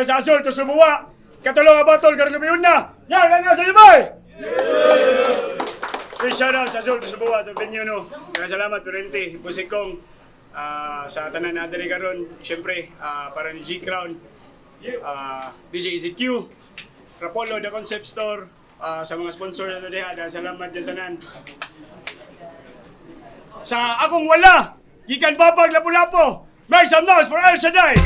sa Azul, tos lumuwa. Katulong nga batol, karong gabi na. Yan, lang nga sa Libay! Shoutout sa Azul, tos lumuwa, ito venue no. Kaya salamat, Perente, Busik Kong, sa tanan na dali karon. Siyempre, para ni G-Crown, DJ EZQ, Rapolo, The Concept Store, sa mga sponsor na diha, salamat din tanan. Sa akong wala, gikan babag lapu-lapo, make some noise for El Shaddai!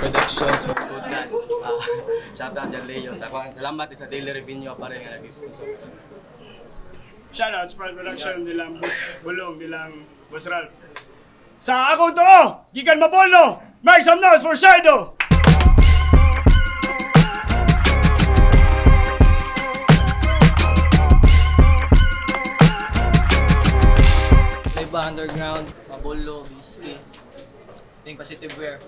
Productions of Goodness. Shout out dyan Leo. Salamat sa Daily Revenue pa rin nga nag-sponsor. Shoutout Sprite Production, nilang Bus Bulong, nilang Bus Ralph. Sa akong to, gikan mabolo, make some noise for Shido! Live Underground, Pabolo, Whiskey, Think Positive Wear.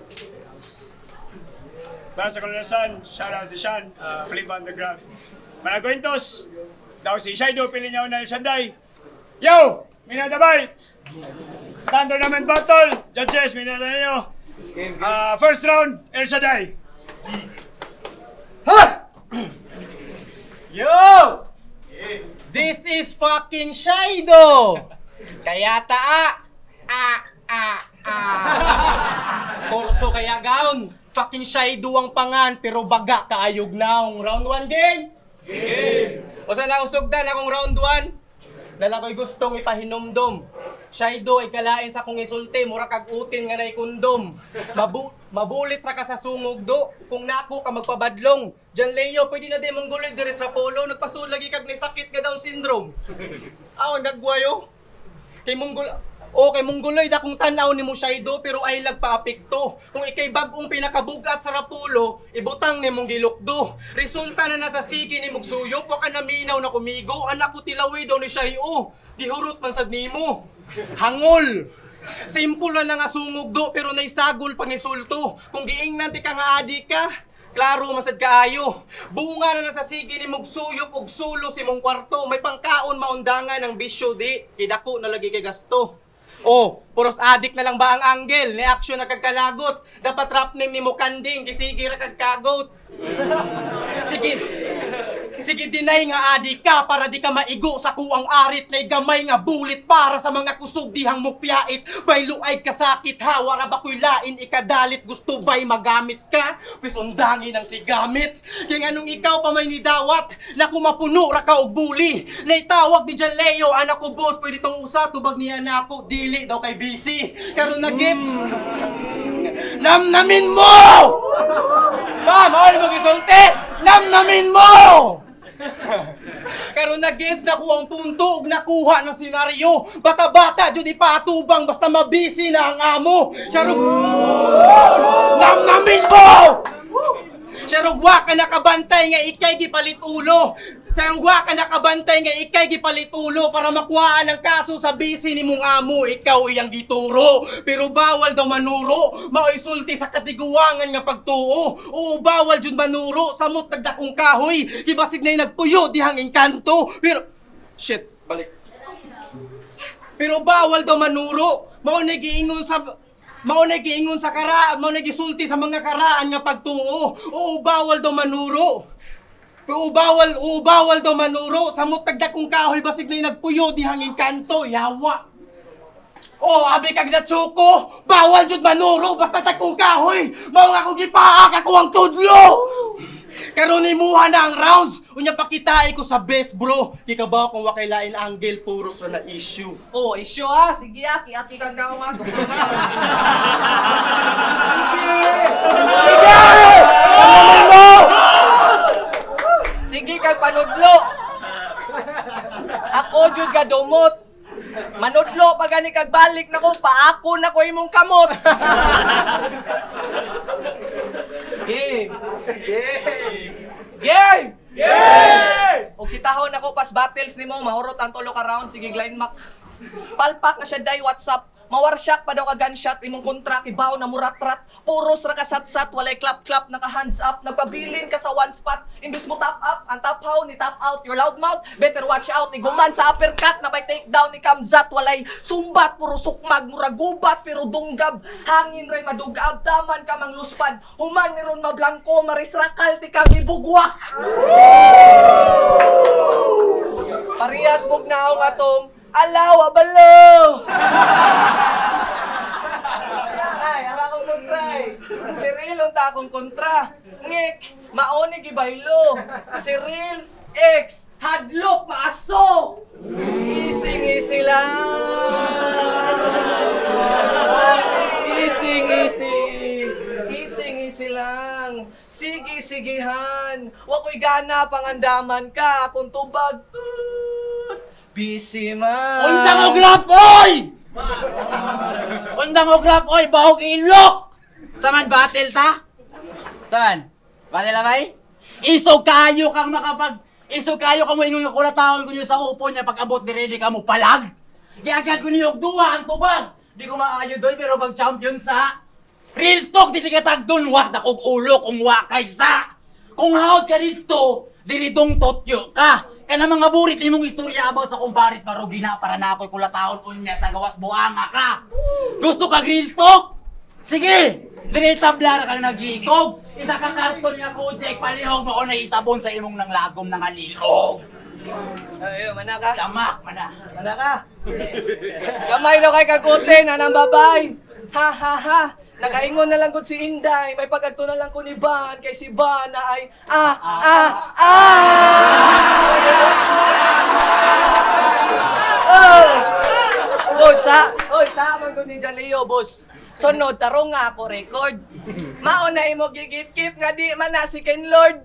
Para sa Kalulasan, shoutout si Sean, Flip Underground. Managwentos, daw si Shido, pili niya na El Shaddai. Yo! Minatabay! Stand Tournament Battle, judges, minata niyo. First round, El Shaddai. Ha! Yo! This is fucking Shido! Kaya taa! Torso kaya gaon! Fucking Shido ang pangan, pero baga kaayog naong. Round 1 game! Game! O sa nausugdan akong round 1, dala ko'y gustong ipahinomdom. Shido ay kalain sa kong isulti, mura kag utin nga na'y kondom. Mabulit ra ka sa sungog do, kung nako ka magpabadlong. Diyan Leo, pwede na di mong guloy diri sa polo, nagpasulagi kag may sakit nga Down syndrome. Aw, nagwayo. Kay mongguloy da kung tanaw ni mo Shido, pero ay lagpa-apekto. Kung ikay bagong pinakabugat sa rapulo, ibutang ni mong gilukdo. Resulta na nasa sige ni mong suyo, pa ka naminaw na kumigo, anak ko tilaway daw ni Shido. Gihurot man sad nimo. Hangol! Simple na nga sungog do, pero naisagol pang isulto. Kung giingnan ti ka nga adik ka, klaro masad kaayo. Bunga na nasa sige ni mong suyop og sulo si mong kwarto. May pangkaon maundangan ng bisyo di, kidako na lagi kay gasto. Oh, puros adik na lang ba ang angle? Ni action na kagkalagot. Dapat rap name ni mo kanding, kisigi ra kagkagot. Sige dinay nga adik ka para di ka maigo sa kuang arit na gamay nga bulit para sa mga kusog dihang mupyait. Bay luay kasakit ha, wara ba ko'y lain ikadalit gusto bay magamit ka? Pis undangin ang sigamit. Kaya anong ikaw pa may nidawat na kumapuno ra ka og buli. Naitawag ni Jan Leo, anak ko boss, pwede tong usa tubag niya na ako, dili daw kay busy. Karon na gets. Namnamin mo! Mahal mag-isulti! Namnamin mo! Karon na gets na kuha ang punto ug nakuha ng senaryo. Bata-bata jud ipatubang basta mabisi na ang amo. Sarog namnamin mo! Sarog wa ka nakabantay nga ikay gipalit ulo. Sarog wa ka nakabantay nga ikay gipalit ulo para makuhaan ang kaso sa bisi ni mong amo. Ikaw iyang gituro, pero bawal daw manuro. Maisulti sa katiguangan nga pagtuo. Oo, bawal jud manuro. Samot nagdakong kahoy. Kibasig na'y nagpuyo dihang engkanto. Pero shit, balik. Pero bawal daw manuro. Mao na giingon sa karaan, mao na gisulti sa mga karaan nga pagtuo. Oo, bawal daw manuro. Pero bawal daw manuro. Samot nagdakong kahoy basig na'y nagpuyo dihang engkanto. Yawa. Oh, abi kag natsuko, bawal jud manuro basta tagkong kahoy. Mao nga akong gipaak ako ang tudlo. Karon imuha na ang rounds. Unya pakitai ko sa best bro. Di ka ba kung wakay lain angle puros na issue. Oh, issue ha? Sige aki, ati kang nawag. Sige kang panudlo. Ako jud ka dumot. Manudlo pag gani kag balik na ko, paako na ko imong kamot. Game! Game! Og sitahon ako pas battles nimo mahurot ang tulo ka round sige Glenn Mac. Palpak ka siya day WhatsApp. Mawarsyak pa daw ka gunshot, imong kontra, kibaw na muratrat, puros ra kasatsat, walay clap-clap, naka hands up, nagpabilin ka sa one spot, imbis mo top up, ang top how, ni top out, your loud mouth, better watch out, ni guman sa uppercut, na may take down ni Kamzat, walay sumbat, puro sukmag, muragubat, pero dunggab, hangin ray madugab, taman ka mang luspad, human ni ron mablangko, marisrakal, ti kang ibugwak. Parehas bugnaw atong alaw abalo. Ay, ara akong kontray. Cyril unta akong kontra. Ngik, maoni gibaylo. Cyril X hadlok maaso. Ising-isi lang. Ising-isi. Ising-isi lang. Sige-sigihan. Wa ko'y gana pangandaman ka kung tubag. Busy man. Undang o grap, oy! Undang o grap, oy! Bahog ilok! Saman battle ta? Saman? Battle abay? Isog kayo kang makapag... Isog kayo kang mo ingon nga kulataon ko nyo sa upo niya pag abot ni ready ka mo palag. Giagad ko niyo duwa ang tubag. Di ko maayo doon pero pag champion sa... Real talk, di ka tagdun, wak na kong ulo kung wakay sa. Kung haod ka dito, diridong totyo ka. Kaya mga burit imong istorya about sa kumparis pero gina para na ako'y kulataon unya sa gawas buanga ka. Gusto ka real talk? Sige! Dire tablara kang nag-iikog. Isa ka karton nga kujek palihog mo na isabon sa imong nang lagom ng alilog. Ayo, mana ka? Tamak, mana. Mana ka? Gamay no kay kagutin, anang babay. Ha ha ha. Nakaingon na lang gud si Inday, may pagadto na lang ko ni Van kay si Van na ay Boss, sa man gud ni Jaleo, boss. Sunod tarong nga ako record. Mao na imo gigit-kip nga di man na si Ken Lord.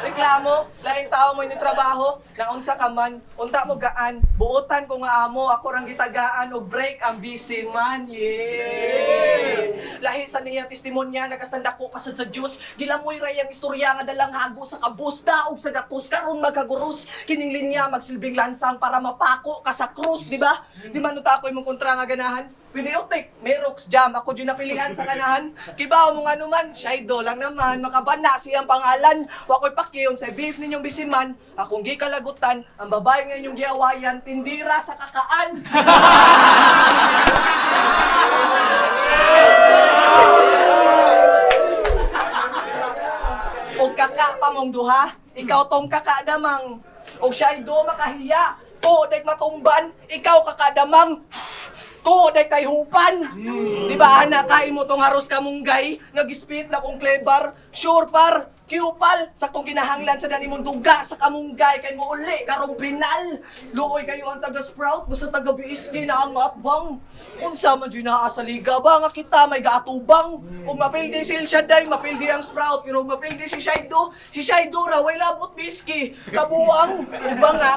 Reklamo, laing tao mo ni trabaho, na unsa ka man, unta mo gaan, buotan ko nga amo, ako rang gitagaan og break ang busy man. Yay! Lahi sa niya testimonya, nagastanda ko pasad sa Diyos, gilamoy ray ang istorya nga dalang hago sa kabus, daog sa datos, karon magkagurus, kining linya magsilbing lansang para mapako ka sa krus, di ba? Di man uta ako imong kontra nga ganahan. Piniotik, Merox Jam, ako dyan napilihan sa kanahan. Kibaw mo nga naman, Shaido lang naman, makabana siyang pangalan. Wako'y pakiyon sa beef ninyong bisiman, akong gikalagutan, ang babae nga inyong giawayan, tindira sa kakaan. Og kaka pa mong duha, ikaw tong kaka damang. Og Shaido makahiya, dek matumban, ikaw kakadamang. Dek kay hupan. Di ba anak kain mo tong haros kamunggay, nag-spit na kong klebar, sure par, Cupal, saktong kinahanglan sa dani mong duga sa kamunggay kay mo uli karong binal. Luoy kayo ang taga-sprout, basta taga-BSG na ang matbang. Unsa man dyan naa sa liga ba nga kita may gaatubang. Kung mapildi si Shaday, mapildi ang sprout, pero mapildi si Shaido ra, way labot biski. Kabuang, banga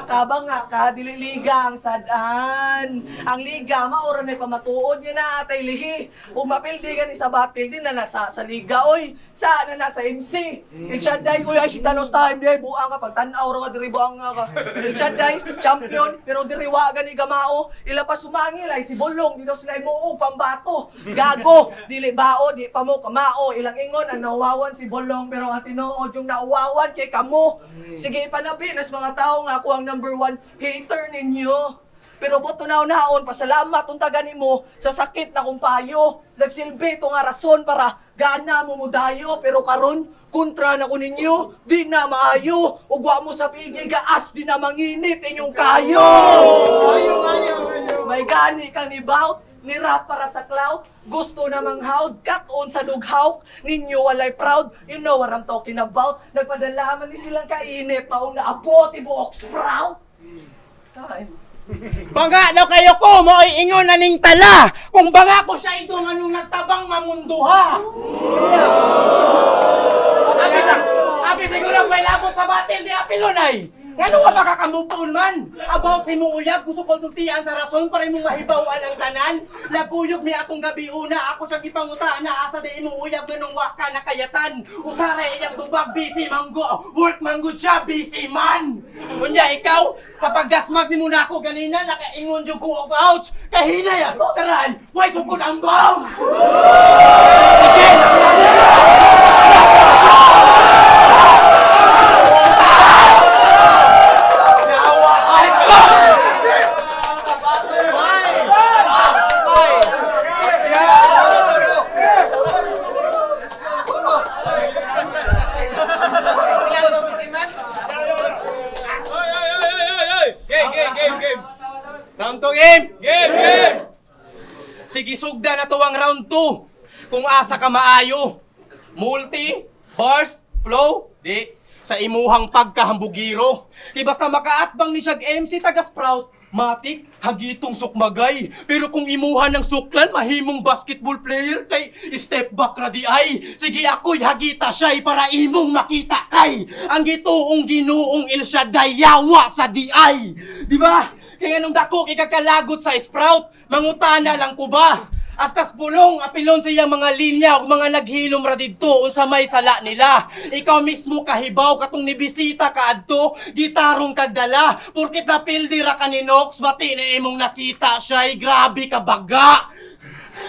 ka, dili liga ang sadaan. Ang liga, maura na'y pamatuod niya na atay lihi. Kung mapildi ka ni sa battle, din na nasa sa liga, oy. Saan na nasa MC? El Shaday, uy, ay si Thanos time, di, buang ka, pagtanaw ra ka, diri buang ka. El Shaday, champion, pero diri wa gani gamao. Ila pa sumangil, ay si Bolong, di daw sila imuog, pambato. Gago, dili bao, di pa mo kamao. Ilang ingon, ang nauwawan si Bolong, pero ang tinuod yung nauwawan kay kamo. Sige, panabi, nas mga tao nga ako ang number 1 hater ninyo. Pero boto naon, pasalamat unta gani mo sa sakit na kong payo. Nagsilbi to nga rason para gana mo mudayo, pero karon kontra na ko ninyo, di na maayo. Ugwa mo sa pigi gaas, di na manginit inyong kayo. May gani kang ibaut, nirap para sa cloud. Gusto na manghawd, cut-on sa dughawk. Ninyo walay proud, you know what I'm talking about. Nagpadalaman ni silang kainit, paong naabot, ibuok sprout. Time. Banga daw kayo ko, mo ay ingon na ning tala. Kung banga ko siya ito nga nung nagtabang mamunduha. Abi siguro may labot sa batil di apilonay. Ngano nga makakamupon man? About sa imong uyab, gusto konsultihan sa rason para imong mahibawan ang tanan. Nagkuyog mi atong gabi una, ako siyang ipanguta na asa di imong uyab ganong waka na kayatan. Usaray iyang tubag, busy manggo, work manggod siya, busy man. Unya ikaw, Sa pagdasmag ni muna ako ganina, nakaingon jud ko about kahinay ato taran. Why sukod ang boss? Sige! Nawa ay ko! Round 2 game! Game! Sige, sugda na to ang round 2. Kung asa ka maayo. Multi, bars, flow, di. Sa imuhang pagkahambugiro. Di basta makaatbang ni siyag MC taga-sprout, matik, hagitong sukmagay. Pero kung imuhan ng suklan, mahimong basketball player kay step back ra di ay. Sige ako'y hagita siya'y para imong makita kay. Ang gituong ginuong Il Shaddai yawa sa di ay. Di ba? Kaya nung dako ikakalagot sa sprout, mangutana lang ko ba? Astas bulong, apilon sa iyang mga linya o mga naghilom ra didto unsa may sala nila. Ikaw mismo kahibaw katong nibisita ka adto, gitarong kagdala. Porket napildi ra ka ni Nox, bati na imong nakita siya'y grabe ka baga.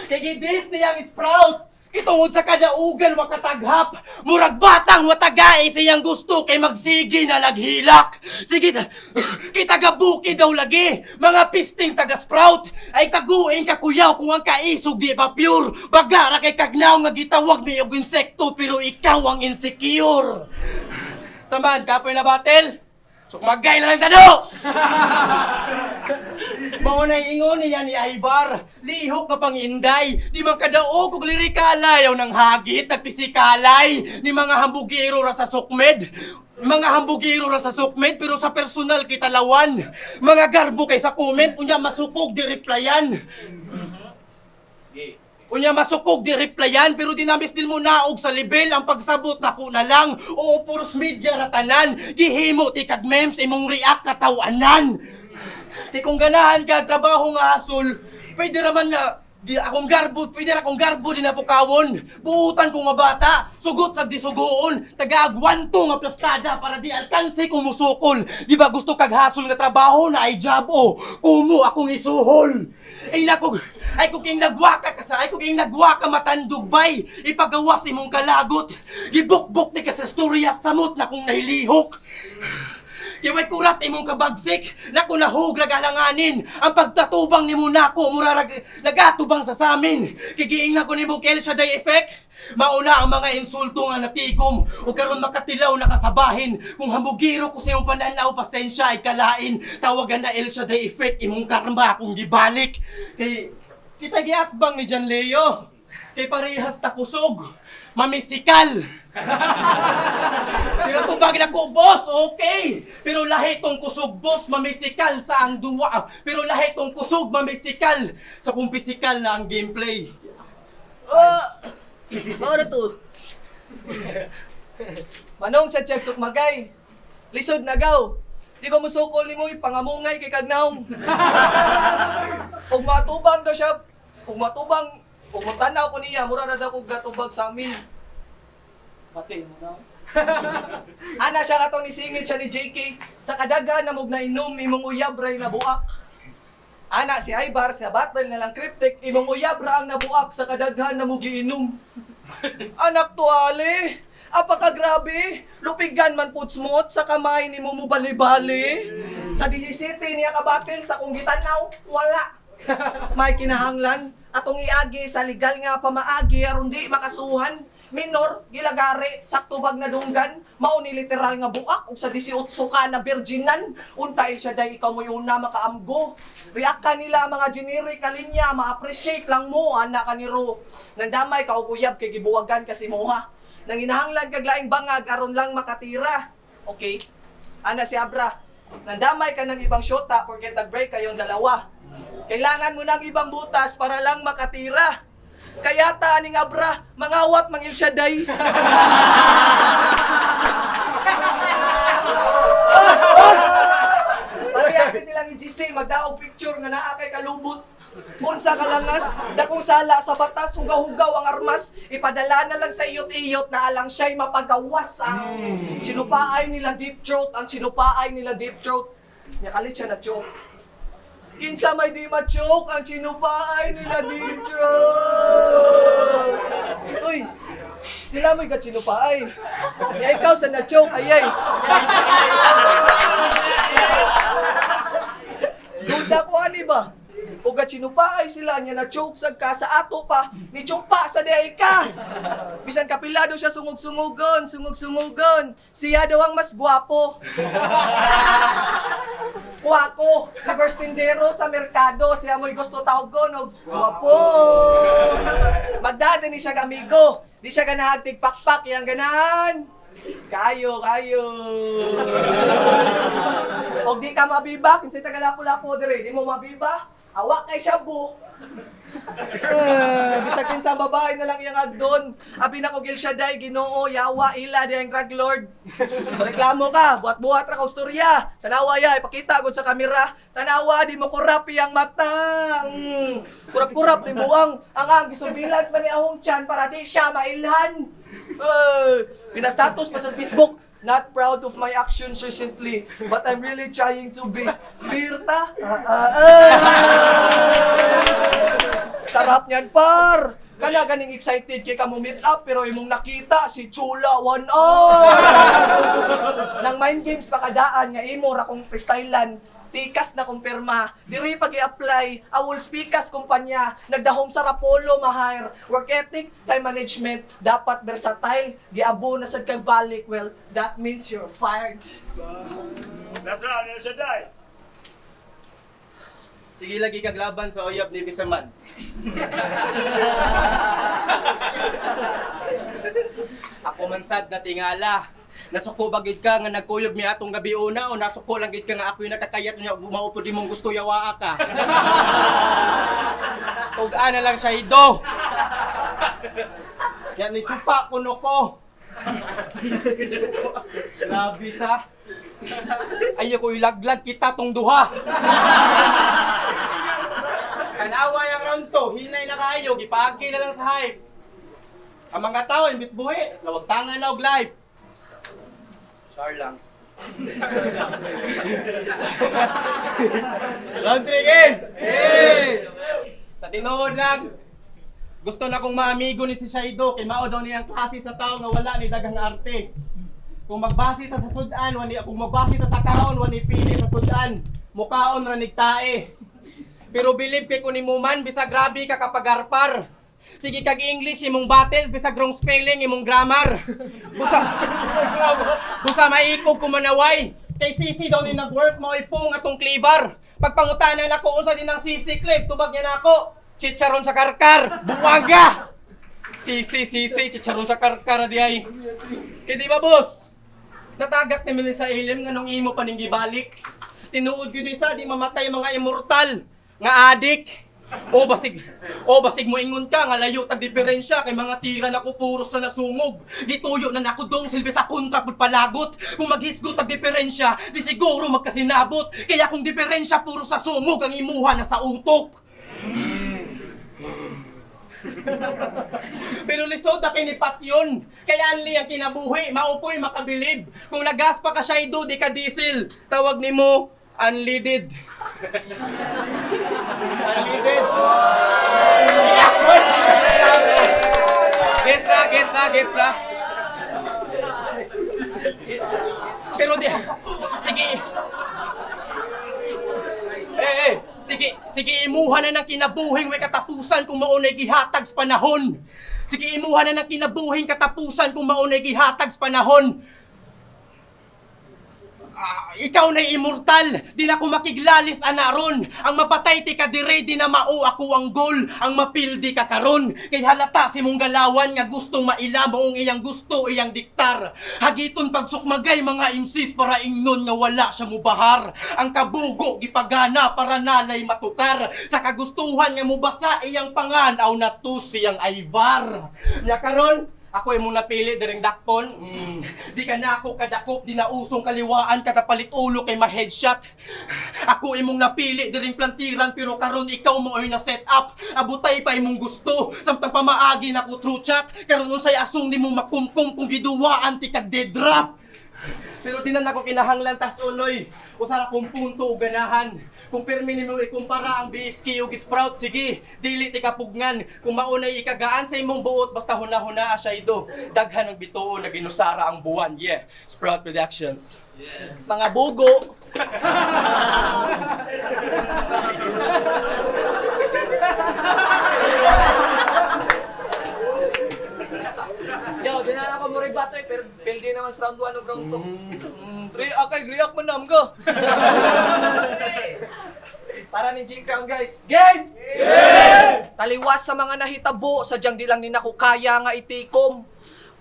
Kay gidis niyang sprout, itungod sa kadaugan wa kataghap. Murag batang matagay siyang gusto kay magsigi na naghilak. Sige, kay taga-buki daw lagi. Mga pisting taga-sprout ay taguin ka kuyaw kung ang kaisog di pa pure. Bagara kay kagnaw nga gitawag ni og insekto pero ikaw ang insecure. Samahan kapoy na battle. Sukmagay na lang tado! Maunay ingon niya ni Ivar, lihok ka pang inday, di man kadaog og lirikalayaw ng hagit, nagpisikalay, ni mga hambugiro ra sa sukmed. Mga hambugiro ra sa sukmed, pero sa personal kita lawan. Mga garbo kay sa comment, unya masukog di replyan. Unya masukog di replyan, pero dinamis din mo naog sa level ang pagsabot nako na lang. Oo, puros media ratanan, gihimo ti kag memes imong react katawanan. Di kung ganahan ka trabaho nga asol, pwede raman na di akong garbo, pwede ra akong garbo din napukawon. Buutan ko nga bata, sugot ra di sugoon, tagaagwanto nga plastada para di alkanse kung musukol. Di ba gusto kag hasol nga trabaho na ay job o kumo akong isuhol. Ay nako, ay kung king nagwaka ka sa, ay kung king nagwaka matandog bay, ipagawas imong kalagot. Gibukbok ni ka sa storya samot na kung nahilihok. Iway kurat imong kabagsik, naku nahug nagalanganin. Ang pagtatubang ni mo nako, murarag nagatubang sa samin. Kigiing na ko ni El Shaddai effect. Mauna ang mga insulto nga natigom, o karon makatilaw nakasabahin. Kung hambugiro ko sa iyong pananaw, pasensya ay kalain. Tawagan na El Shaddai effect, imong karma kung gibalik. Kay kita giatbang ni John Leo, kay parehas ta kusog, mamisikal. Pero tubag na ko, boss, okay. Pero lahi tong kusog, boss, mamisikal sa ang duwa. Pero lahi tong kusog, mamisikal sa kung pisikal na ang gameplay. Ano to? Manong sa Tiyag Sukmagay, lisod na gaw. Di ko musukol ni mo, pangamungay kay Kagnaw. Kung matubang daw siya, kung matanaw ko niya, mura na daw kong gatubag sa amin. Pati mo na. Ana siya katong nisingit siya ni JK, sa kadaghan na mog na inom, imong uyab ray na buak. Ana si Ivar sa battle na lang cryptic, imong uyab ra ang nabuak sa kadaghan na mog giinom. Anak tuwali, apakagrabe, lupigan man putsmot sa kamay ni mo bali-bali. Sa 17 niya kabatil sa kung gitanaw, wala. May kinahanglan, atong iagi sa legal nga pamaagi, aron di makasuhan. Minor, gilagari, saktubag na dunggan, mauni literal nga buak, ug sa 18 ka na virginan, untay siya day ikaw mo yung una makaamgo. React ka nila mga generic kalinya, ma-appreciate lang mo, anak ka ni Ro. Nandamay ka og uyab kay gibuwagan kasi moha. Nanginahanglan kag laing bangag aron lang makatira. Okay? Ana si Abra, nandamay ka ng ibang shota porket nag-break kayong dalawa. Kailangan mo ng ibang butas para lang makatira. Kaya ta aning Abra, mangawat mang Il Shaddai. Parehas ka silang i-GC, magdaog picture nga naa kay kalubot. Unsa kalangas, dakong sala sa batas, hugaw-hugaw ang armas, ipadala na lang sa iyot-iyot na alang siya'y mapagawas ang sinupaay nila deep throat, ang sinupaay nila deep throat. Nya kalit siya na choke. Kinsa may di ma-choke ang chinupaay nila dito. Uy, sila may ka chinupaay. Nya ikaw sa na-choke, ayay. Duda ko ani ba? O gachinupaay sila niya na choke sa ka sa ato pa ni choke pa sa diay ka. Bisan kapilado siya sungog-sungugon. Siya daw ang mas gwapo. Kuwako, reverse tindero sa merkado, siya mo'y gusto tawgon og gwapo. Magdada ni siya amigo. Di siya ganahan tigpakpak yang ganahan. Kayo. Og di ka mabiba, kinsay tagalapo-lapo dire, di mo mabiba. Awa kay shabu. Bisakin sa babae na lang iyang agdon. Abi na ko Gil Shaddai, Ginoo, Yawa, Ila, di ang drug lord. Reklamo ka, buhat-buhat ra ka istorya. Tanawa ya, ipakita gud sa kamera. Tanawa, di mo kurap iyang mata. Kurap-kurap ni buang. Ang gisumbilan pa ni ahong tiyan para di siya mailhan. Pinastatus pa sa Facebook. Not proud of my actions recently, but I'm really trying to be. Birta? Sarap niyan, par! Kana ganing excited kay ka mo meet up, pero imong nakita si Chula 1 Nang mind games pakadaan nga imo ra kong freestylean. Tikas na kumpirma, diri pag i-apply, awol speakas kumpanya, nagdahom sa Rapolo mahire, work ethic, time management, dapat versatile, giabo na sad kag balik, well, that means you're fired. That's right, El Shaddai. Sige lagi kag laban sa oyab ni Bisaman. Ako man sad na tingala. Nasuko ba gid ka nga nagkuyog mi atong gabi una o nasuko lang gid ka nga ako'y nakakayat niya maupo di mong gusto yawaa ka. Ug ana lang siya ido. Yan ni chupa kuno ko. Grabe sa. Ayo ko ilaglag kita tong duha. Kanawa yang round to, hinay na kayo, gipagi na lang sa hype. Ang mga tao imbis buhi, lawag tangan na og live. Charlangs. Round 3 again! Hey! Sa tinuod lang, gusto na kong maamigo ni si Shaido kay mao daw niyang klase sa tao nga wala ni daghang arte. Kung magbase ta sa sudan, kung magbase ta sa kaon, wani pili sa sudan, mukaon ra nigtae. Pero believe kay kunin mo man, bisa grabe ka kapag arpar. Sige kag English imong battles bisag wrong spelling imong grammar. Busa maikog kumanaway. Kay Sisi daw ni nag-work mo ipong atong cleaver. Pagpangutanan ako unsa din ang Sisi clip tubag niya nako. Chicharon sa karkar, buwaga. Sisi chicharon sa karkar di ay. Kay di ba boss? Natagak ni Melissa Elim nga nung imo pa ning gibalik. Tinuod gyud isa di mamatay mga immortal nga adik. O basig mo ingon ka nga layo ta diferensya kay mga tira na ko puros na nasungog. Gituyo na nako dong silbi sa kontra pud palagot. Kung maghisgot ta diferensya, di siguro magkasinabot. Kaya kung diferensya puro sa sungog ang imuha na sa utok. Pero lisod na kay ni Patyon. Kaya anli ang kinabuhi, maupoy makabilib. Kung nagaspa ka Shaido, di ka diesel. Tawag nimo unleaded. Unleaded. Gets na. Pero di, sige. Sige imuha na ng kinabuhing way katapusan kung maunay gihatag sa panahon. Sige imuha na ng kinabuhing katapusan kung maunay gihatag sa panahon. Ikaw na immortal, di na ko makiglalis anaron. Ang mapatay ti ka dire, di na mao ako ang goal. Ang mapildi ka karon. Kay halata si mong galawan nga gustong maila mo ang iyang gusto, iyang diktar. Hagiton pagsukmagay mga MCs para ingnon nga wala siya mubahar. Ang kabugo gipagana para nalay matukar. Sa kagustuhan nga mubasa iyang pangan aw natus siyang ayvar. Nya karon ako ay mong napili direng dakpon. Di ka na ako kadakop, di na usong kaliwaan katapalit ulo kay ma-headshot. Ako ay mong napili direng plantiran pero karon ikaw mo ay na-set up. Abutay pa imong gusto, samtang pamaagi na ko true chat. Karon usay asong ni mo makumkum kung giduwaan ti kag dead drop. Pero di na nako kinahanglan tas unoy. Usa kong punto o ganahan. Kung permi nimo ikumpara ang BSK ug Sprout, sige, dili ti kapugngan. Kung maunay ikagaan sa imong buot basta huna-huna siya ito. Daghan ang bituon na ginusara ang buwan. Yeah, Sprout Productions. Mga bugo. Yo, di na ako mo rin bato pero pildi naman sa round 1 o round 2. React man naman ko. Para ni G-Crown guys. Game! Taliwas sa mga nahitabo, sadyang di lang ni naku kaya nga itikom.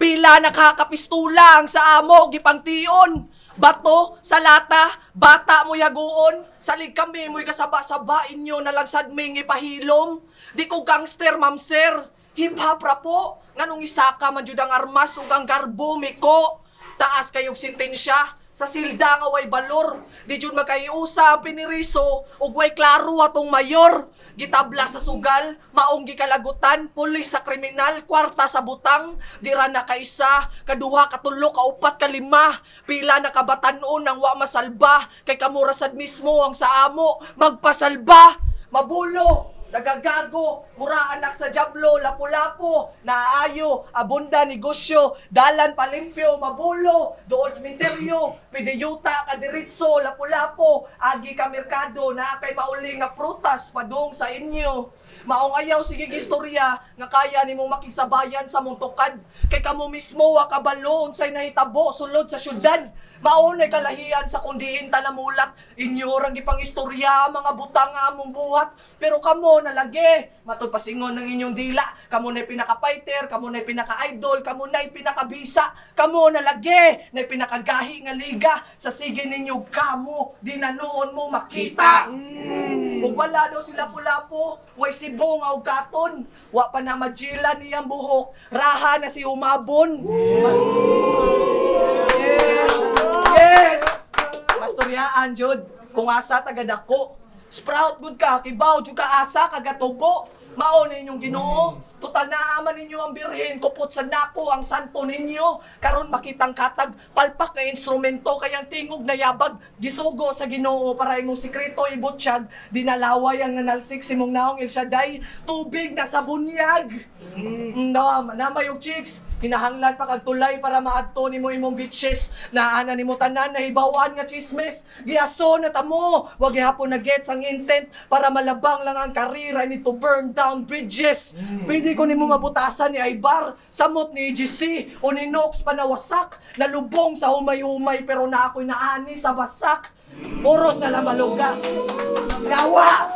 Pila nakakapistula ang sa amo, gipangtion. Bato, sa lata, bata mo yaguon. Salig kami mo'y kasaba-saba inyo nalagsad ming ipahilom. Di ko gangster, ma'am sir. Hip-hop ra po. Nganong isaka man jud ang armas ug ang garbo miko. Taas kayog sentensya. Sa silda nga way balor. Di jud makaiusa ang piniriso ug way klaro atong mayor. Gitabla sa sugal, maong gikalagutan, pulis sa kriminal, kwarta sa butang, dira na kaisa, kaduha, katulo, kaupat, kalima, pila na kabatanon ang wa masalba, kay kamurasad mismo ang sa amo, magpasalba, mabulo, nagagago, mura anak sa jablo, lapu-lapu, naayo, abunda, negosyo, dalan, palimpyo, mabulo, doon cementeryo, pidiyuta, kadiritso, lapu-lapu, agi ka merkado, na kay mauli nga prutas, padong sa inyo. Maong ayaw sige istorya nga kaya nimong makigsabayan sa muntukad. Kay kamo mismo wa kabalo unsay nahitabo sulod sa syudad. Maunay kalahian sa kundiin tanamulat. Inyo rang gipang istorya mga butang nga among buhat. Pero kamo nalagi. Matod pasingon ng inyong dila. Kamo na'y pinaka-fighter, kamo na'y pinaka-idol, kamo na'y pinaka-bisa. Kamo nalagi, na'y pinakagahi nga liga. Sa sige ninyo kamo, di na noon mo makita. Ug wala daw sila pulapo, way sibong nga ugaton. Wa pa na madjila niyang buhok, raha na si umabon. Yes! Mastoryaan jud, kung asa tagadako. Sprout good ka, kibaw jud ka asa kagatubo. Mao na inyong Ginoo. Total naaman ninyo ang birhen, kupot sa nako ang santo ninyo. Karon makitang katag, palpak na instrumento, kayang tingog na yabag, gisugo sa Ginoo para imong sikreto ibutsyag, dinalaway ang nanalsik simong naong El Shaddai, tubig na sa bunyag. Namayog chicks, kinahanglan pa kag tulay para maadto nimo imong bitches. Naana nimo tanan na hibawan nga chismes. Giaso na tamo, wag gihapon na gets ang intent para malabang lang ang karira ni to burn down bridges. Pwede ko nimo mabutasan ni Aybar, samot ni GC o ni Nox panawasak, nalubong sa humay-humay pero na ako'y naani sa basak. Poros na lang malugar. Gawa!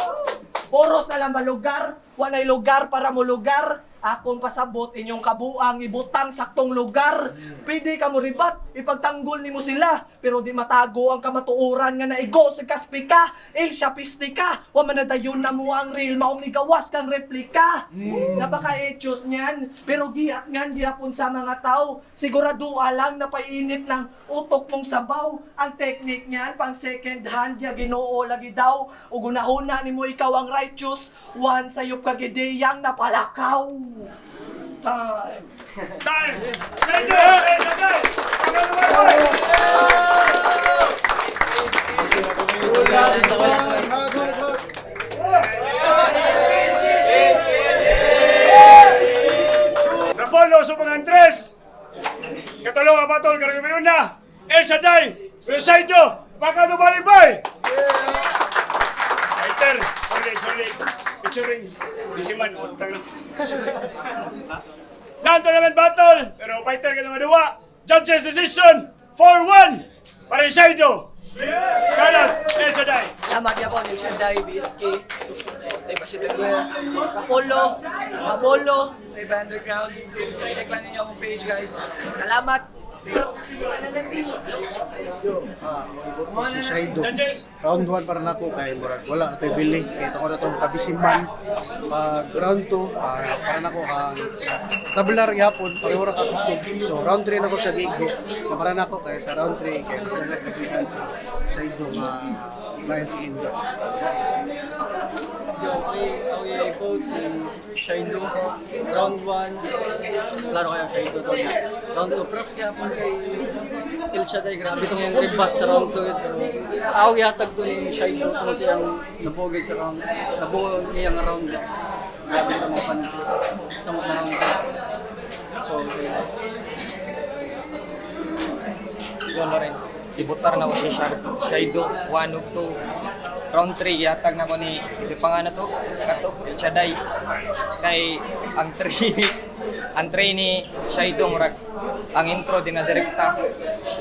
Poros na lang malugar, wanay lugar para mo lugar. Akong pasabot inyong kabuang ibutang saktong lugar. Pwede ka mo ribat, ipagtanggol nimo sila, pero di matago ang kamatuoran nga naigo sa kaspika. El Shapistika, wa manadayon na mo ang real maong nigawas kang replika. Napaka-etyos niyan, pero giat ngan gihapon sa mga tao. Sigurado alang na painit ng utok mong sabaw. Ang technique niyan, pang second hand, ya Ginoo lagi daw. Ug unahuna nimo ikaw ang righteous, one sayop kagideyang napalakaw. Time! Time! Ready! Ready! Rapolo, Supang Andres! Katulong ang batol, karagayon na! El Shaddai! Presaido! Pakado Balibay! Fighter! Solid! Picturing! Bisiman, utang na. Non-tournament battle! Pero fighter ka naman duwa! Judges decision! 4-1! Presaido! Carlos El Shaddai! Salamat niya po, El Shaddai, BSK, Teba Sitero, Kapolo, Mabolo, Teba Underground. Check lang ninyo akong page, guys. Salamat! Si Shaido. Judges! Round 1 para nako kay murag wala tay bili kay ako na tong kabisimban. Pag round 2 para nako tabular gyapon pareho ra ka kusog. So round 3 nako siya gigo. Para nako kay sa round 3 kay mas nagkagigan si Shaido nga line si Inda. Ako yung coach, si Shaido. Round 1, klaro kayo Shaido to niya. Round 2, props kaya po kay Il Shaddai. Grabe itong yung rebat sa round 2. Pero ako yatag to ni Shaido kung siyang nabugid sa round. Nabungod niya nga round. Grabe itong mga punches. Samot na round 2. So, okay. Yo Lawrence, ibutar na ko si Shaido, 1 ug 2. Round 3 yatag na ko ni pangana to, kato, Shaddai. Kay ang 3 ang 3 ni Shaido murag ang intro din na direkta.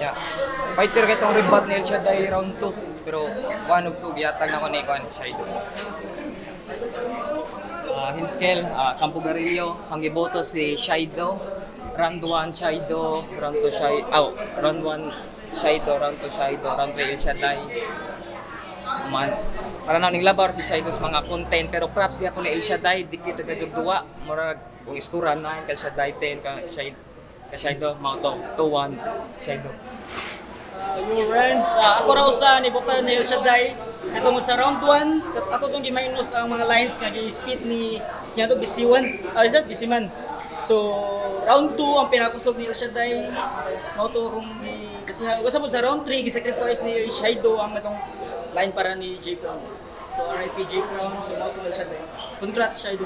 Yeah. Fighter kay tong rebat ni Shaddai round 2, pero 1 ug 2 yatag na ko ni Shaido. Hinskel, Campo Garillo, ang iboto si Shaido. Round 1 Shaido, round 2 Shaido, round 1 Shaido, round 2 Shaido, round 3 El Shaddai. Man, para na ning labar si Shaido sa mga content, pero props kaya po ni El Shaddai, di kita gajog duwa, murag kung iskuran na, El Shaddai 10, ka Shaido, mga to 2-1 Shaido. Your friends, ako raw sa nibukan ni El Shaddai. Itong sa round 1, ako itong giminus ang mga lines nga gi-spit ni Yato Bisiwan, Bisiman. So, round 2 ang pinakusog ni El Shaddai. Mauto akong kasi po sa round 3, gisacrifice ni Shaido ang itong line para ni J Crown. So, RIP J Crown, so mauto El Shaddai. Congrats Shaido.